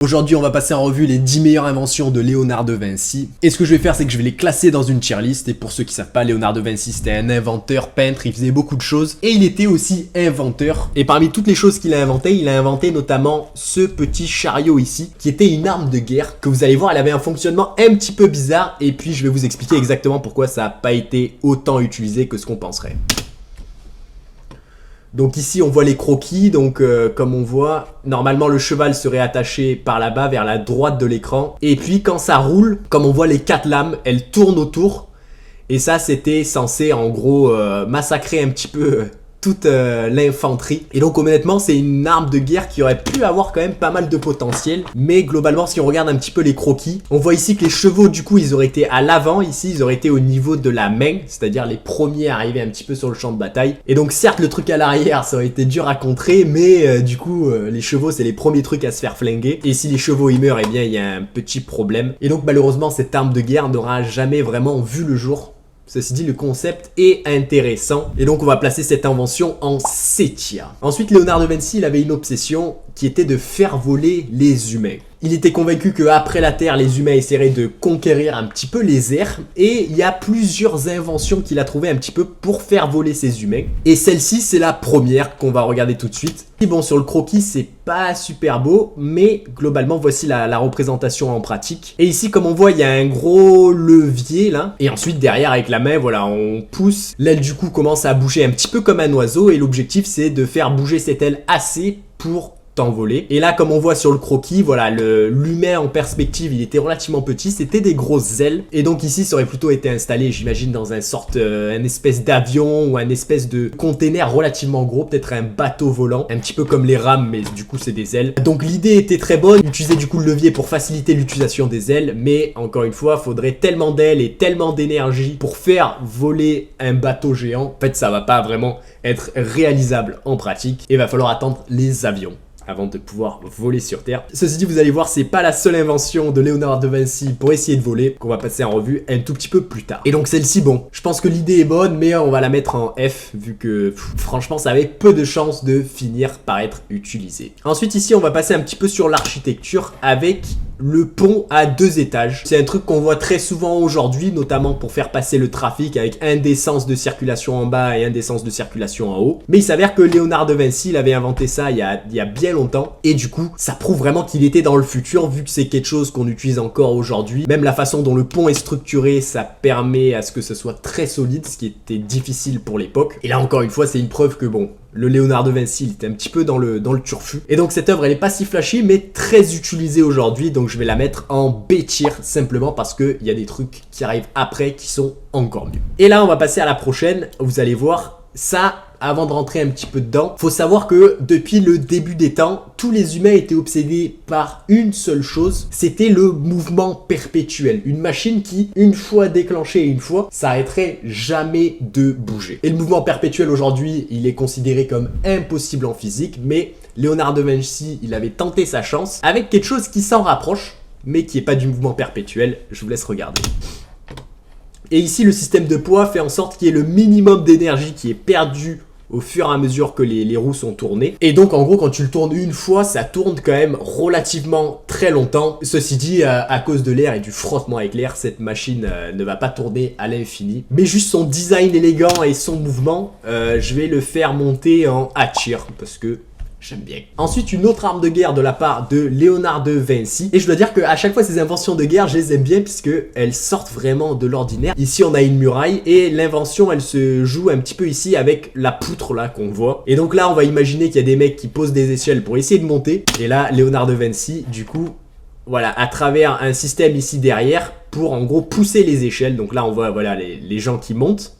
Aujourd'hui, on va passer en revue les 10 meilleures inventions de Léonard de Vinci. Et ce que je vais faire, c'est que je vais les classer dans une tier list. Et pour ceux qui savent pas, Léonard de Vinci, c'était un inventeur, peintre, il faisait beaucoup de choses. Et il était aussi inventeur. Et parmi toutes les choses qu'il a inventées, il a inventé notamment ce petit chariot ici, qui était une arme de guerre. Que vous allez voir, elle avait un fonctionnement un petit peu bizarre. Et puis, je vais vous expliquer exactement pourquoi ça n'a pas été autant utilisé que ce qu'on penserait. Donc ici on voit les croquis, donc comme on voit, normalement le cheval serait attaché par là-bas vers la droite de l'écran. Et puis quand ça roule, comme on voit les 4 lames, elles tournent autour. Et ça c'était censé en gros massacrer un petit peu toute l'infanterie. Et donc honnêtement c'est une arme de guerre qui aurait pu avoir quand même pas mal de potentiel. Mais globalement si on regarde un petit peu les croquis, on voit ici que les chevaux du coup ils auraient été à l'avant ici, ils auraient été au niveau de la main, c'est-à-dire les premiers arrivés un petit peu sur le champ de bataille. Et donc certes le truc à l'arrière ça aurait été dur à contrer, mais du coup les chevaux c'est les premiers trucs à se faire flinguer. Et si les chevaux ils meurent, eh bien il y a un petit problème. Et donc malheureusement cette arme de guerre n'aura jamais vraiment vu le jour. Ceci dit, le concept est intéressant et donc on va placer cette invention en C tier. Ensuite, Léonard de Vinci, il avait une obsession qui était de faire voler les humains. Il était convaincu qu'après la Terre, les humains essaieraient de conquérir un petit peu les airs et il y a plusieurs inventions qu'il a trouvées un petit peu pour faire voler ces humains. Et celle-ci, c'est la première qu'on va regarder tout de suite. Et bon, sur le croquis, c'est pas super beau, mais globalement, voici la représentation en pratique. Et ici, comme on voit, il y a un gros levier là. Et ensuite, derrière, avec la main, voilà, on pousse. L'aile du coup commence à bouger un petit peu comme un oiseau et l'objectif, c'est de faire bouger cette aile assez pour t'envoler. Et là, comme on voit sur le croquis, voilà, l'humain en perspective, il était relativement petit, c'était des grosses ailes. Et donc ici, ça aurait plutôt été installé, j'imagine, dans un espèce d'avion ou un espèce de container relativement gros, peut-être un bateau volant, un petit peu comme les rames, mais du coup, c'est des ailes. Donc l'idée était très bonne, utiliser du coup le levier pour faciliter l'utilisation des ailes, mais encore une fois, faudrait tellement d'ailes et tellement d'énergie pour faire voler un bateau géant. En fait, ça va pas vraiment être réalisable en pratique et va falloir attendre les avions avant de pouvoir voler sur Terre. Ceci dit, vous allez voir, c'est pas la seule invention de Léonard de Vinci pour essayer de voler qu'on va passer en revue un tout petit peu plus tard. Et donc celle-ci, bon, je pense que l'idée est bonne, mais on va la mettre en F vu que franchement, ça avait peu de chances de finir par être utilisé. Ensuite, ici, on va passer un petit peu sur l'architecture avec le pont à 2 étages. C'est un truc qu'on voit très souvent aujourd'hui, notamment pour faire passer le trafic avec un des sens de circulation en bas et un des sens de circulation en haut. Mais il s'avère que Léonard de Vinci, il avait inventé ça il y a bien longtemps. Et du coup, ça prouve vraiment qu'il était dans le futur, vu que c'est quelque chose qu'on utilise encore aujourd'hui. Même la façon dont le pont est structuré, ça permet à ce que ce soit très solide, ce qui était difficile pour l'époque. Et là, encore une fois, c'est une preuve que bon, le Léonard de Vinci, il était un petit peu dans le turfu. Et donc cette œuvre, elle est pas si flashy, mais très utilisée aujourd'hui. Donc je vais la mettre en B tier, simplement parce qu'il y a des trucs qui arrivent après qui sont encore mieux. Et là, on va passer à la prochaine. Vous allez voir, ça, avant de rentrer un petit peu dedans, faut savoir que depuis le début des temps, tous les humains étaient obsédés par une seule chose, c'était le mouvement perpétuel. Une machine qui, une fois déclenchée une fois, s'arrêterait jamais de bouger. Et le mouvement perpétuel aujourd'hui, il est considéré comme impossible en physique, mais Léonard de Vinci, il avait tenté sa chance avec quelque chose qui s'en rapproche, mais qui n'est pas du mouvement perpétuel. Je vous laisse regarder. Et ici, le système de poids fait en sorte qu'il y ait le minimum d'énergie qui est perdu au fur et à mesure que les roues sont tournées. Et donc en gros quand tu le tournes une fois, ça tourne quand même relativement très longtemps. Ceci dit, à cause de l'air et du frottement avec l'air, cette machine ne va pas tourner à l'infini. Mais juste son design élégant et son mouvement, je vais le faire monter en A tier parce que j'aime bien. Ensuite, une autre arme de guerre de la part de Léonard de Vinci. Et je dois dire qu'à chaque fois, ces inventions de guerre, je les aime bien puisque elles sortent vraiment de l'ordinaire. Ici, on a une muraille et l'invention, elle se joue un petit peu ici avec la poutre là qu'on voit. Et donc là, on va imaginer qu'il y a des mecs qui posent des échelles pour essayer de monter. Et là, Léonard de Vinci, du coup, voilà, à travers un système ici derrière pour en gros pousser les échelles. Donc là, on voit voilà les gens qui montent.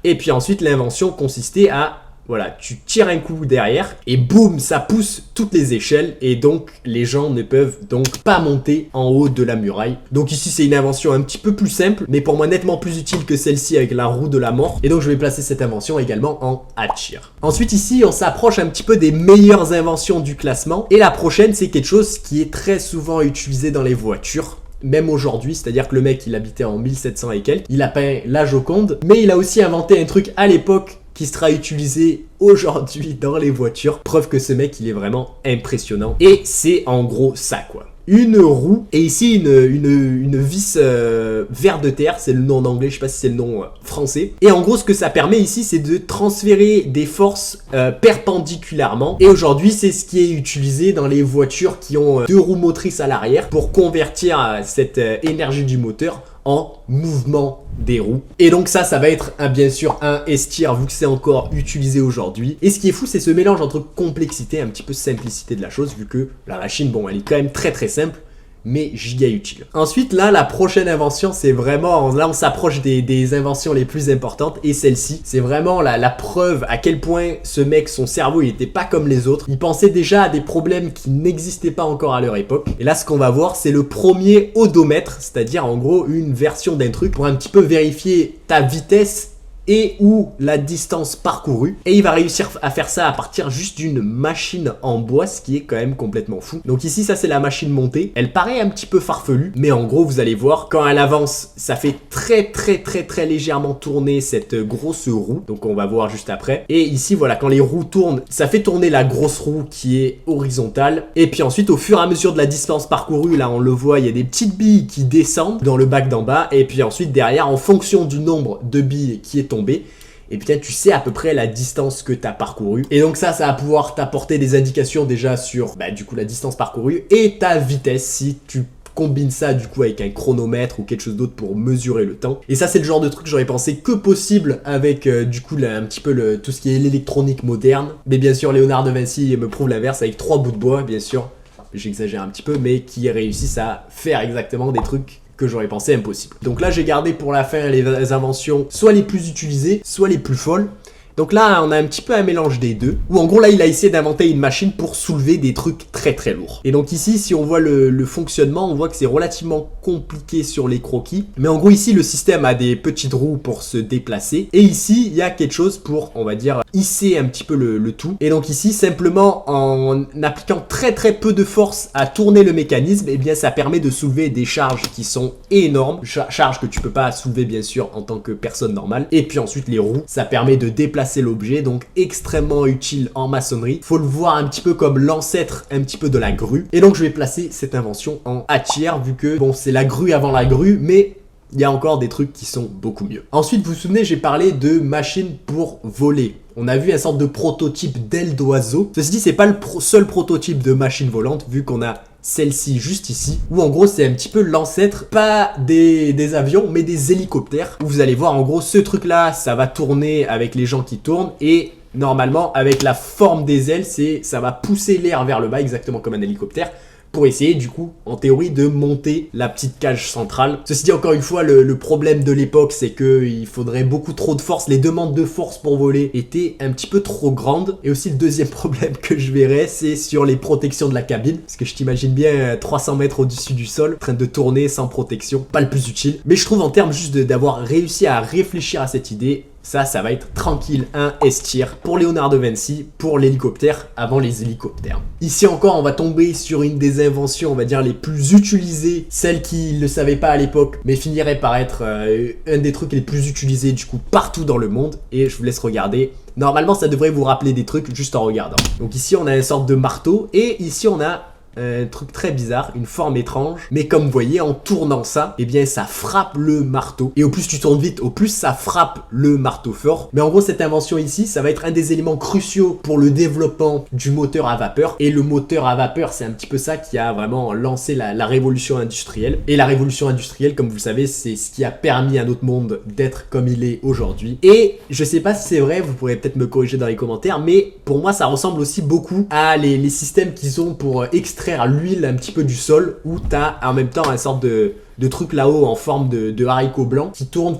Et puis ensuite, l'invention consistait à voilà, tu tires un coup derrière et boum, ça pousse toutes les échelles et donc les gens ne peuvent donc pas monter en haut de la muraille. Donc ici c'est une invention un petit peu plus simple, mais pour moi nettement plus utile que celle-ci avec la roue de la mort. Et donc je vais placer cette invention également en A tier. Ensuite ici on s'approche un petit peu des meilleures inventions du classement. Et la prochaine c'est quelque chose qui est très souvent utilisé dans les voitures. Même aujourd'hui, c'est-à-dire que le mec il habitait en 1700 et quelques, il a peint la Joconde, mais il a aussi inventé un truc à l'époque qui sera utilisé aujourd'hui dans les voitures. Preuve que ce mec, il est vraiment impressionnant. Et c'est en gros ça, quoi. Une roue et ici une vis ver de terre, c'est le nom en anglais, je sais pas si c'est le nom français. Et en gros ce que ça permet ici c'est de transférer des forces perpendiculairement. Et aujourd'hui c'est ce qui est utilisé dans les voitures qui ont deux roues motrices à l'arrière pour convertir cette énergie du moteur en mouvement des roues. Et donc ça va être bien sûr un S-Tier vu que c'est encore utilisé aujourd'hui. Et ce qui est fou, c'est ce mélange entre complexité et un petit peu simplicité de la chose, vu que la machine, bon, elle est quand même très simple, mais giga utile. Ensuite, là, la prochaine invention, c'est vraiment, là, on s'approche des inventions les plus importantes, et celle-ci, c'est vraiment la preuve à quel point ce mec, son cerveau, il était pas comme les autres. Il pensait déjà à des problèmes qui n'existaient pas encore à leur époque. Et là, ce qu'on va voir, c'est le premier odomètre, c'est-à-dire, en gros, une version d'un truc pour un petit peu vérifier ta vitesse et ou la distance parcourue. Et il va réussir à faire ça à partir juste d'une machine en bois, ce qui est quand même complètement fou. Donc ici, ça c'est la machine montée. Elle paraît un petit peu farfelue, mais en gros, vous allez voir, quand elle avance, ça fait très légèrement tourner cette grosse roue. Donc on va voir juste après. Et ici, voilà, quand les roues tournent, ça fait tourner la grosse roue qui est horizontale. Et puis ensuite, au fur et à mesure de la distance parcourue, là on le voit, il y a des petites billes qui descendent dans le bac d'en bas. Et puis ensuite, derrière, en fonction du nombre de billes qui est tombé, et bien tu sais à peu près la distance que tu as parcourue. Et donc ça va pouvoir t'apporter des indications déjà sur du coup la distance parcourue et ta vitesse si tu combines ça du coup avec un chronomètre ou quelque chose d'autre pour mesurer le temps. Et ça c'est le genre de truc que j'aurais pensé que possible avec du coup là, un petit peu tout ce qui est l'électronique moderne. Mais bien sûr Léonard de Vinci me prouve l'inverse avec 3 bouts de bois bien sûr. J'exagère un petit peu mais qui réussissent à faire exactement des trucs que j'aurais pensé impossible. Donc là j'ai gardé pour la fin les inventions soit les plus utilisées, soit les plus folles. Donc là, on a un petit peu un mélange des deux. Où en gros, là, il a essayé d'inventer une machine pour soulever des trucs très lourds. Et donc ici, si on voit le fonctionnement, on voit que c'est relativement compliqué sur les croquis. Mais en gros, ici, le système a des petites roues pour se déplacer. Et ici, il y a quelque chose pour, on va dire, hisser un petit peu le tout. Et donc ici, simplement en appliquant très peu de force à tourner le mécanisme, eh bien, ça permet de soulever des charges qui sont énormes. Charges que tu peux pas soulever, bien sûr, en tant que personne normale. Et puis ensuite, les roues, ça permet de déplacer l'objet, donc extrêmement utile en maçonnerie. Faut le voir un petit peu comme l'ancêtre un petit peu de la grue. Et donc je vais placer cette invention en A-tier vu que bon c'est la grue avant la grue, mais il y a encore des trucs qui sont beaucoup mieux. Ensuite, vous vous souvenez, j'ai parlé de machines pour voler. On a vu un sorte de prototype d'aile d'oiseau. Ceci dit, c'est pas le seul prototype de machine volante, vu qu'on a celle-ci juste ici, où en gros c'est un petit peu l'ancêtre, pas des avions, mais des hélicoptères. Où vous allez voir, en gros, ce truc-là, ça va tourner avec les gens qui tournent, et normalement, avec la forme des ailes, ça va pousser l'air vers le bas, exactement comme un hélicoptère, pour essayer du coup en théorie de monter la petite cage centrale. Ceci dit, encore une fois, le problème de l'époque c'est que il faudrait beaucoup trop de force, les demandes de force pour voler étaient un petit peu trop grandes. Et aussi le deuxième problème que je verrais, c'est sur les protections de la cabine, parce que je t'imagine bien 300 mètres au-dessus du sol en train de tourner sans protection, pas le plus utile. Mais je trouve en termes juste d'avoir réussi à réfléchir à cette idée, ça va être tranquille, un S-tier pour Léonard de Vinci, pour l'hélicoptère avant les hélicoptères. Ici encore, on va tomber sur une des inventions, on va dire, les plus utilisées, celle qui ne le savait pas à l'époque, mais finirait par être un des trucs les plus utilisés du coup partout dans le monde. Et je vous laisse regarder. Normalement, ça devrait vous rappeler des trucs juste en regardant. Donc ici, on a une sorte de marteau, et ici, on a un truc très bizarre, une forme étrange, mais comme vous voyez, en tournant ça, eh bien ça frappe le marteau. Et au plus tu tournes vite, au plus ça frappe le marteau fort. Mais en gros, cette invention ici, ça va être un des éléments cruciaux pour le développement du moteur à vapeur. Et le moteur à vapeur, c'est un petit peu ça qui a vraiment lancé la révolution industrielle. Et la révolution industrielle, comme vous le savez, c'est ce qui a permis à notre monde d'être comme il est aujourd'hui. Et je sais pas si c'est vrai, vous pourrez peut-être me corriger dans les commentaires, mais pour moi, ça ressemble aussi beaucoup à les systèmes qu'ils ont pour extraire l'huile un petit peu du sol, où tu as en même temps un sorte de truc là-haut en forme de haricot blanc qui tourne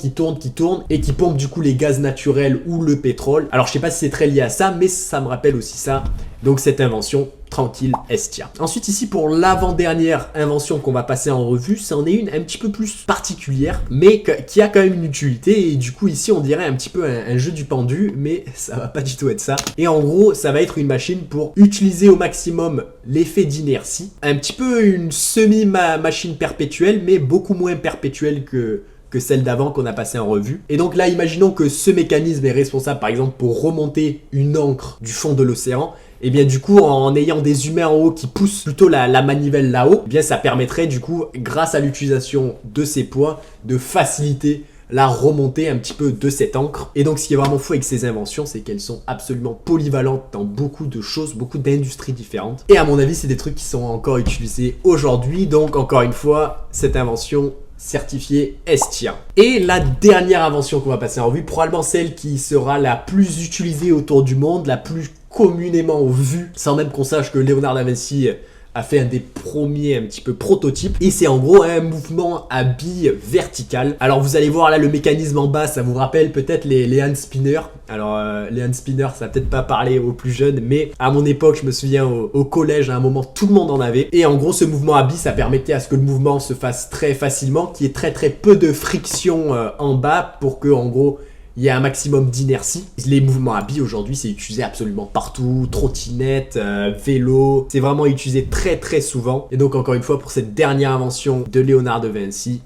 et qui pompe du coup les gaz naturels ou le pétrole. Alors je sais pas si c'est très lié à ça, mais ça me rappelle aussi ça. Donc cette invention, tranquille, S-tier. Ensuite ici pour l'avant-dernière invention qu'on va passer en revue, c'en est une un petit peu plus particulière, mais qui a quand même une utilité. Et du coup ici on dirait un petit peu un jeu du pendu, mais ça va pas du tout être ça. Et en gros ça va être une machine pour utiliser au maximum l'effet d'inertie. Un petit peu une semi-machine perpétuelle, mais beaucoup moins perpétuelle que que celle d'avant qu'on a passé en revue. Et donc là, imaginons que ce mécanisme est responsable par exemple pour remonter une ancre du fond de l'océan. Et bien du coup, en ayant des humains en haut qui poussent plutôt la manivelle là-haut, eh bien ça permettrait du coup, grâce à l'utilisation de ces poids, de faciliter la remontée un petit peu de cette encre. Et donc ce qui est vraiment fou avec ces inventions, c'est qu'elles sont absolument polyvalentes dans beaucoup de choses, beaucoup d'industries différentes. Et à mon avis, c'est des trucs qui sont encore utilisés aujourd'hui. Donc encore une fois, cette invention certifiée Estia. Et la dernière invention qu'on va passer en revue, probablement celle qui sera la plus utilisée autour du monde, la plus communément vue, sans même qu'on sache que Léonard de Vinci a fait un des premiers un petit peu prototypes, et c'est en gros un mouvement à billes verticales. Alors vous allez voir là le mécanisme en bas, ça vous rappelle peut-être les hand spinners. Alors les hand spinners, ça va peut-être pas parler aux plus jeunes, mais à mon époque, je me souviens au collège, à un moment tout le monde en avait. Et en gros ce mouvement à billes, ça permettait à ce que le mouvement se fasse très facilement, qu'il y ait très peu de friction en bas pour que en gros il y a un maximum d'inertie. Les mouvements à billes aujourd'hui, c'est utilisé absolument partout. Trottinette, vélo, c'est vraiment utilisé très souvent. Et donc encore une fois, pour cette dernière invention de Léonard de Vinci,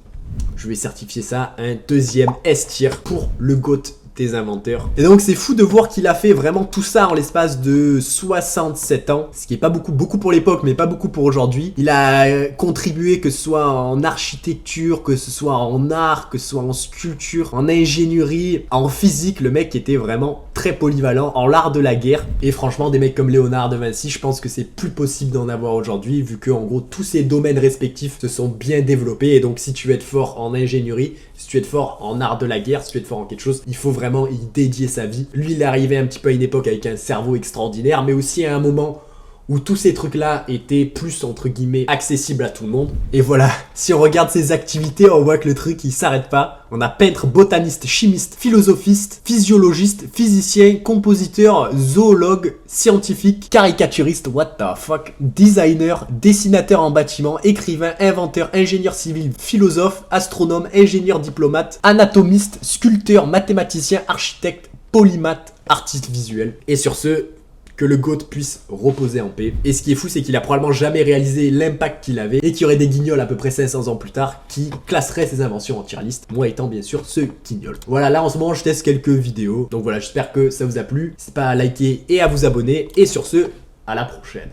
je vais certifier ça un deuxième S-tier pour le GOAT des inventeurs. Et donc c'est fou de voir qu'il a fait vraiment tout ça en l'espace de 67 ans, ce qui est pas beaucoup pour l'époque, mais pas beaucoup pour aujourd'hui. Il a contribué, que ce soit en architecture, que ce soit en art, que ce soit en sculpture, en ingénierie, en physique. Le mec était vraiment très polyvalent en l'art de la guerre. Et franchement, des mecs comme Léonard de Vinci, je pense que c'est plus possible d'en avoir aujourd'hui, vu que en gros tous ces domaines respectifs se sont bien développés. Et donc si tu veux être fort en ingénierie, si tu veux être fort en art de la guerre, si tu veux être fort en quelque chose, il faut vraiment y dédier sa vie. Lui, il est arrivé un petit peu à une époque avec un cerveau extraordinaire, mais aussi à un moment où tous ces trucs-là étaient plus, entre guillemets, accessibles à tout le monde. Et voilà, si on regarde ses activités, on voit que le truc, il s'arrête pas. On a peintre, botaniste, chimiste, philosophiste, physiologiste, physicien, compositeur, zoologue, scientifique, caricaturiste, what the fuck, designer, dessinateur en bâtiment, écrivain, inventeur, ingénieur civil, philosophe, astronome, ingénieur diplomate, anatomiste, sculpteur, mathématicien, architecte, polymathe, artiste visuel. Et sur ce, que le GOAT puisse reposer en paix. Et ce qui est fou, c'est qu'il a probablement jamais réalisé l'impact qu'il avait et qu'il y aurait des guignols à peu près 500 ans plus tard qui classeraient ses inventions en tier list, moi étant bien sûr ce guignol. Voilà, là en ce moment je teste quelques vidéos, donc voilà, j'espère que ça vous a plu. N'hésitez pas à liker et à vous abonner, et sur ce, à la prochaine.